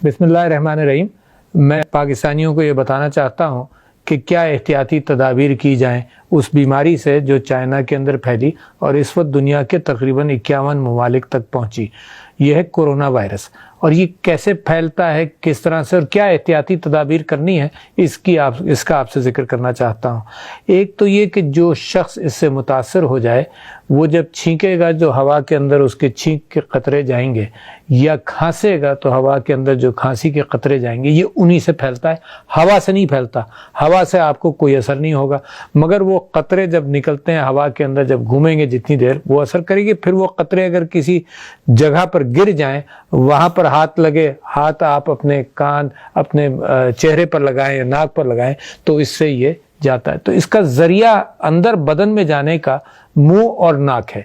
بسم اللہ الرحمن الرحیم۔ میں پاکستانیوں کو یہ بتانا چاہتا ہوں کہ کیا احتیاطی تدابیر کی جائیں اس بیماری سے جو چائنا کے اندر پھیلی اور اس وقت دنیا کے تقریباً 51 ممالک تک پہنچی۔ یہ ہے کورونا وائرس، اور یہ کیسے پھیلتا ہے، کس طرح سے، اور کیا احتیاطی تدابیر کرنی ہے، اس کا آپ سے ذکر کرنا چاہتا ہوں۔ ایک تو یہ کہ جو شخص اس سے متاثر ہو جائے وہ جب چھینکے گا جو ہوا کے اندر اس کے چھینک کے قطرے جائیں گے، یا کھانسے گا تو ہوا کے اندر جو کھانسی کے قطرے جائیں گے، یہ انہی سے پھیلتا ہے، ہوا سے نہیں پھیلتا۔ ہوا سے آپ کو کوئی اثر نہیں ہوگا، مگر وہ قطرے جب نکلتے ہیں ہوا کے اندر، جب گھومیں گے جتنی دیر وہ اثر کرے گی۔ پھر وہ قطرے اگر کسی جگہ پر گر جائیں، وہاں پر ہاتھ لگے، ہاتھ آپ اپنے کان، اپنے چہرے پر لگائیں یا ناک پر لگائیں تو اس سے یہ جاتا ہے۔ تو اس کا ذریعہ اندر بدن میں جانے کا منہ اور ناک ہے،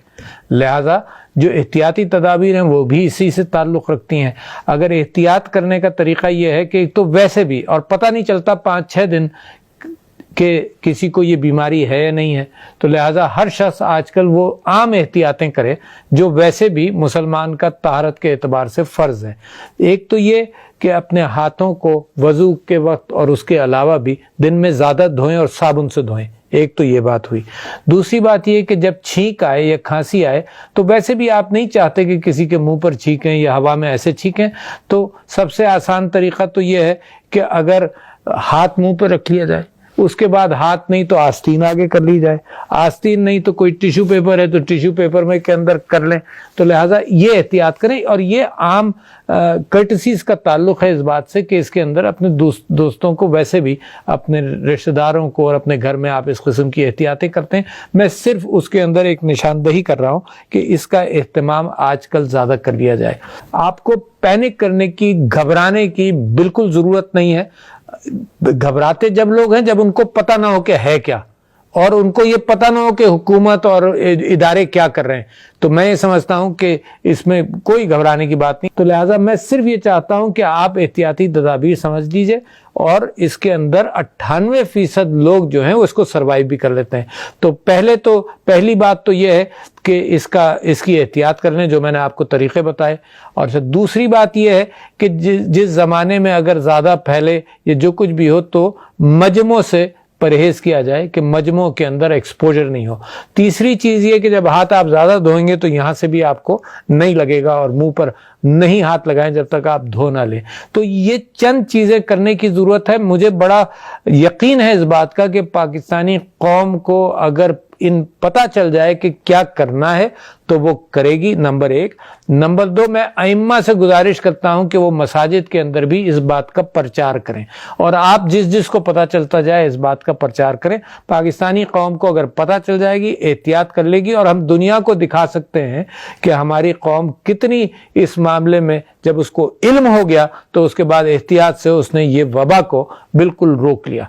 لہذا جو احتیاطی تدابیر ہیں وہ بھی اسی سے تعلق رکھتی ہیں۔ اگر احتیاط کرنے کا طریقہ یہ ہے کہ ایک تو ویسے بھی، اور پتہ نہیں چلتا 5-6 دن کہ کسی کو یہ بیماری ہے یا نہیں ہے، تو لہٰذا ہر شخص آج کل وہ عام احتیاطیں کرے جو ویسے بھی مسلمان کا طہارت کے اعتبار سے فرض ہے۔ ایک تو یہ کہ اپنے ہاتھوں کو وضو کے وقت اور اس کے علاوہ بھی دن میں زیادہ دھوئیں اور صابن سے دھوئیں، ایک تو یہ بات ہوئی۔ دوسری بات یہ کہ جب چھینک آئے یا کھانسی آئے تو ویسے بھی آپ نہیں چاہتے کہ کسی کے منہ پر چھینکیں یا ہوا میں ایسے چھینکیں، تو سب سے آسان طریقہ تو یہ ہے کہ اگر ہاتھ منہ پہ رکھ لیا جائے، اس کے بعد ہاتھ نہیں تو آستین آگے کر لی جائے، آستین نہیں تو کوئی ٹیشو پیپر ہے تو ٹیشو پیپر میں کے اندر کر لیں۔ تو لہٰذا یہ احتیاط کریں، اور یہ عام کرٹسیز کا تعلق ہے اس بات سے کہ اس کے اندر اپنے دوستوں کو، ویسے بھی اپنے رشتہ داروں کو، اور اپنے گھر میں آپ اس قسم کی احتیاطیں کرتے ہیں۔ میں صرف اس کے اندر ایک نشاندہی کر رہا ہوں کہ اس کا اہتمام آج کل زیادہ کر لیا جائے۔ آپ کو پینک کرنے کی، گھبرانے کی بالکل ضرورت نہیں ہے۔ گھبراتے جب لوگ ہیں جب ان کو پتہ نہ ہو کہ ہے کیا، اور ان کو یہ پتہ نہ ہو کہ حکومت اور ادارے کیا کر رہے ہیں، تو میں یہ سمجھتا ہوں کہ اس میں کوئی گھبرانے کی بات نہیں۔ تو لہٰذا میں صرف یہ چاہتا ہوں کہ آپ احتیاطی تدابیر سمجھ لیجئے، اور اس کے اندر 98% لوگ جو ہیں وہ اس کو سروائیو بھی کر لیتے ہیں۔ تو پہلی بات تو یہ ہے کہ اس کی احتیاط کر لیں جو میں نے آپ کو طریقے بتائے، اور دوسری بات یہ ہے کہ جس زمانے میں اگر زیادہ پھیلے یا جو کچھ بھی ہو تو مجموعوں سے پرہیز کیا جائے کہ مجموعوں کے اندر ایکسپوجر نہیں ہو۔ تیسری چیز یہ کہ جب ہاتھ آپ زیادہ دھوئیں گے تو یہاں سے بھی آپ کو نہیں لگے گا، اور منہ پر نہیں ہاتھ لگائیں جب تک آپ دھو نہ لیں۔ تو یہ چند چیزیں کرنے کی ضرورت ہے۔ مجھے بڑا یقین ہے اس بات کا کہ پاکستانی قوم کو اگر پتہ چل جائے کہ کیا کرنا ہے تو وہ کرے گی، نمبر 1۔ نمبر 2، میں ائمہ سے گزارش کرتا ہوں کہ وہ مساجد کے اندر بھی اس بات کا پرچار کریں، اور آپ جس کو پتہ چلتا جائے اس بات کا پرچار کریں۔ پاکستانی قوم کو اگر پتہ چل جائے گی، احتیاط کر لے گی، اور ہم دنیا کو دکھا سکتے ہیں کہ ہماری قوم کتنی اس معاملے میں، جب اس کو علم ہو گیا تو اس کے بعد احتیاط سے اس نے یہ وبا کو بالکل روک لیا۔